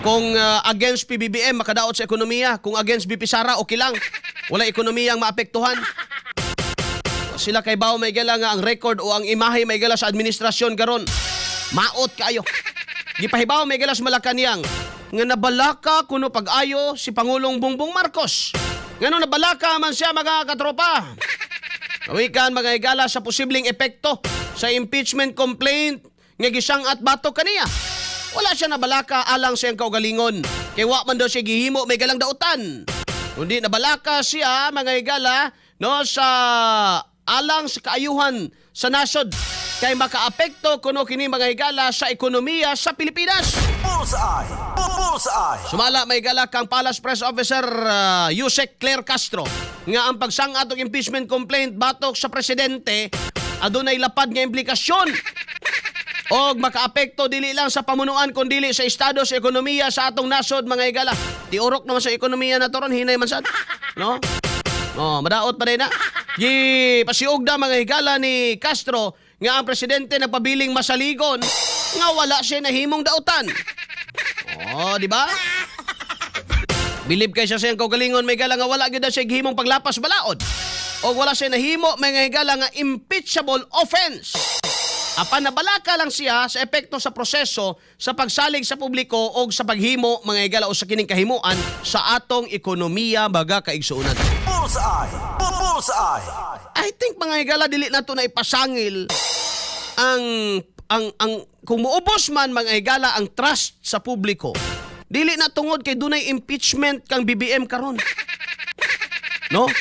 Kung against PBBM, makadaot sa ekonomiya. Kung against BP Sara, okay lang. Wala ekonomiya ang maapektuhan. Sila kay Bao may gala nga ang record o ang imahe may gala sa administrasyon karon. Maot kayo. Gipahibaw may gala sa Malacañang nga nabalaka kuno pag-ayo si Pangulong Bongbong Marcos. Ngano nabalaka man siya mga katropa. Kawikan mga higala sa posibleng epekto sa impeachment complaint nga gisang at batok kaniya. Wala siya nabalaka alang siyang kaugalingon. Kay wa man daw siya gihimo may galang dautan. Kundi nabalaka siya mga higala no sa alang sa kaayuhan sa nasod kay makaapekto kuno kini mga higala sa ekonomiya sa Pilipinas. Bullseye! Bullseye! Sumala may higala kang Palace Press Officer Yusek Claire Castro nga ang pagsangat og impeachment complaint batok sa presidente adunay lapad nga implikasyon og makaapekto dili lang sa pamunuan kundi dili sa estado sa ekonomiya sa atong nasod mga higala. Tiurok naman sa ekonomiya na toron hinay man sad, no? Oh, madaot pa rin na. Pasiugda mga higala ni Castro nga ang presidente nagpabiling masaligon nga wala siya nahimong dautan. Oh, di ba? Bilib kay siya siyang kaugalingon may higala nga wala gyud siya gihimong paglapas balaod. O wala siya nahimo mga higala nga impeachable offense. Apan nabalaka lang siya sa epekto sa proseso sa pagsalig sa publiko o sa paghimo mga higala o sa kining kahimuan sa atong ekonomiya baga kaigsuonan. Bullseye! Bullseye! I think mga higala dili nato na ipasangil ang kung muubos man mga higala ang trust sa publiko. Dili na tungod kay dunay impeachment kang BBM karon. No?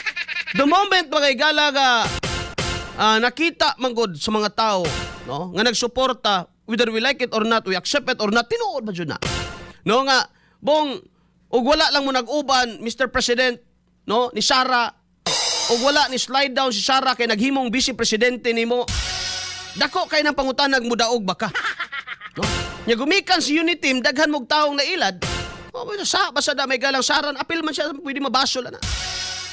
The moment mga higala nga nakita manggod sa mga tao, no, nga nagsuporta whether we like it or not, we accept it or not, tinuod ba dyan na? No nga, bong, ug wala lang mo nag-uban, Mr. President, no, ni Sara, ug wala ni slide down si Sara kay naghimong vice presidente nimo. Dako kay nang pangutanag mo daog baka. No? Nya gumikan si unit team daghan mog taong nailad. Oh, sa basta da may galang Sara, apil man siya pwede mabasol na.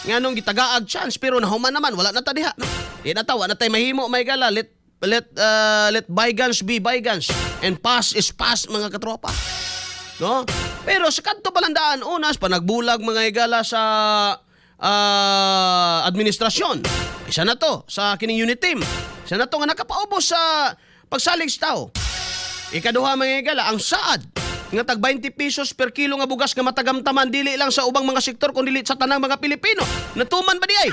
Nganong gitagaag chance pero nahuman naman wala na ta diha, no? Di na tawa na tay mahimo may gala let bygones be bygones and past is past mga katropa, no? Pero sa kadto palandaan unas pa nagbulag mga higala sa administrasyon. Isa na to sa kining unit team. Isa na to nga nakapaubos sa pagsalig sa tao. Ikaduha mga higala ang saad nga tag 20 pesos per kilo nga bugas nga matagamtaman dili lang sa ubang mga sektor kundi sa tanang mga Pilipino. Natuman ba di ay?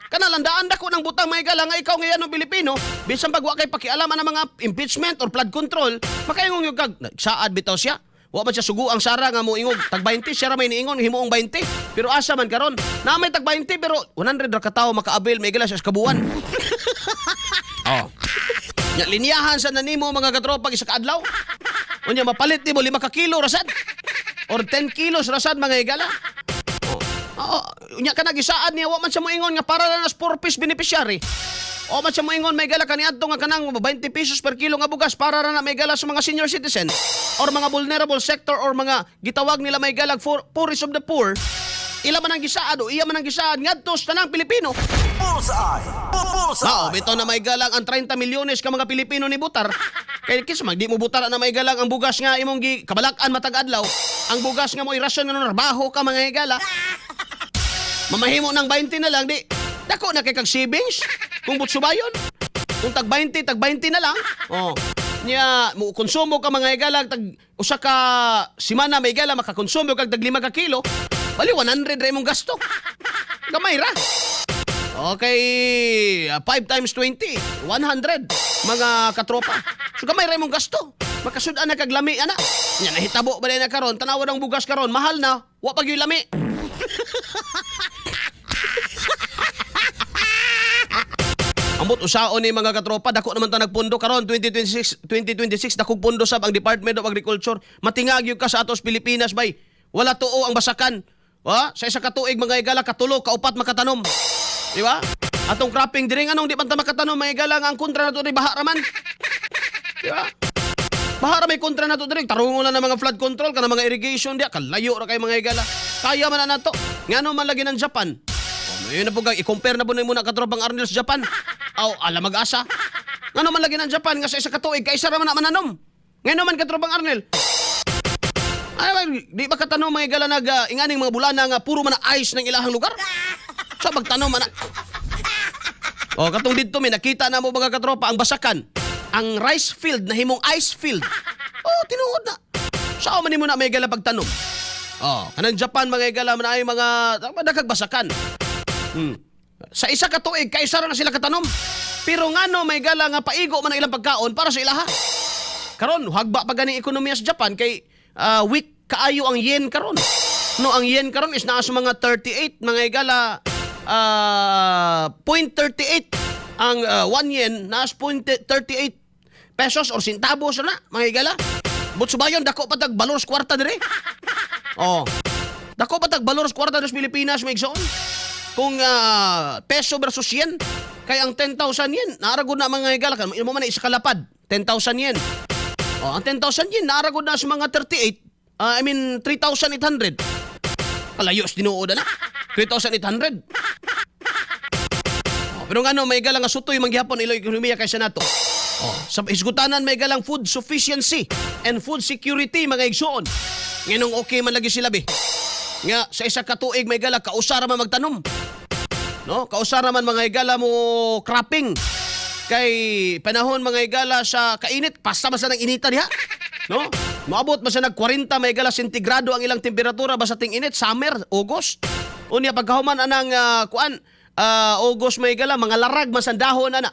Kanalandaan dako ng butang mga higala nga ikaw ngayon ng Pilipino, bisan pag wa kay pakialaman ng mga impeachment or flood control, makaingong yung kag saad bitaw siya. Wa man siya sugu ang Sara nga mo ingog tag 20 siya ra may niingon himuong 20. Pero asa man karon? Na may tag 20 pero 100 ra ka tawo maka-avail may higala sa kabuan. Oh. Nya linyahan sa nanimo mga katropa isa ka adlaw. Unya mapalit nimo 5 ka kilo rasad or 10 kilos rasad mga higala. Oh, unya ka nagisaad niya wa man siya moingon nga para lang as 4 piece beneficiary. O man siya moingon may gala kaniadto nga kanang 20 pesos per kilo nga bugas para ra na may gala sa mga senior citizen or mga vulnerable sector or mga gitawag nila may galag poorest of the poor. Ila man ang gisaad o iya man ang gisaad ngadto sa tanang Pilipino. Bullseye! Bullseye! Bito na may galang ang 30 milyones ka mga Pilipino ni butar. Kaya kisa di mo butar na may galang ang bugas nga imong kabalakan matag adlaw. Ang bugas nga mo irasyon nga trabaho ka mga higala. Mamahimo ng 20 na lang di. Dako na kay kag savings. Kung butsubayon. Kung tag 20 na lang. Oh. Nya mo konsumo ka mga higala tag usa ka semana may higala makakonsumo kag tag 5 ka kilo. Bali 100 ra imong gasto. Gamay ra. Okay, 5 times 20, 100 mga katropa. So gamay ra imong gasto. Makasud-an na kag lami ana. Nya nahitabo ba na karon tanawa ng bugas karon mahal na, wa pa gyud lami. Ambot usaon ni mga katropa dako naman ta nagpundo karon 2026 dakog pundo sab ang Department of Agriculture. Matingag gyud ka sa atos Pilipinas bay. Wala tuo ang basakan. Sa isa ka tuig mga higala katulo kaupat makatanom. Di ba? Atong cropping diri anong di man ta makatanom mga higala nga ang kontra nato diri baha raman. Di ba? Baha ra may kontra nato diri tarungon na ng mga flood control kana mga irrigation dia kalayo ra kay mga higala. Kaya man na nato. Ngano man lagi ng Japan. Yun na po i-compare na po muna katropang Arnel sa Japan. Aw, ala mag-asa. Ngano man lagi ng Japan nga sa isa ka tuig kaysa ra man na mananom. Ngano man katropang Arnel. Ay, di ba katanong mga igala inganing mga bulana nga puro man na ice ng ilahang lugar? So magtanong man na. O, katong dito may nakita na mo mga katropa ang basakan. Ang rice field na himong ice field. Oh, tinuod na. Sao man mo na may igala pagtanong. Oh, kanang Japan mga igala man ay mga nagkagbasakan. Sa isa ka tuig, kaisa ra na sila katanom. Pero ngano may igala nga paigo man ang ilang pagkaon para sa ilaha. Karon, hagba pa ganing ekonomiya sa Japan kay weak kaayo ang yen karon. No, ang yen karon is naa sa mga 38 mga igala 0.38 ang 1 yen naa sa 0.38 pesos or centavos na mga igala. But subayon dako patag balor sa kwarta dire. Oh. Dako patag balor sa kwarta sa Pilipinas may igsoon. Kung peso versus yen kay ang 10,000 yen naaragod na mga igala kan mo man isa kalapad 10,000 yen. Oh, ang 10,000 yen naaragod na sa mga 38 3,800. Kalayos tinuod na. 3,800. Oh, pero ngano may galang nga sutoy manggihapon ilo ekonomiya kaysa nato. Oh, sa isgutanan may galang food sufficiency and food security mga igsoon. Nginong okay man lagi sila be. Nga sa isa ka tuig may gala kausara man magtanom. No, kausara man mga igala mo cropping. Kay panahon mga igala sa kainit, pasta man sa nang inita diha. No? Moabot man sa nag 40 may igala sentigrado ang ilang temperatura basta ting init, summer, August. Unya pagkahuman anang August may igala mga larag man sa dahon ana.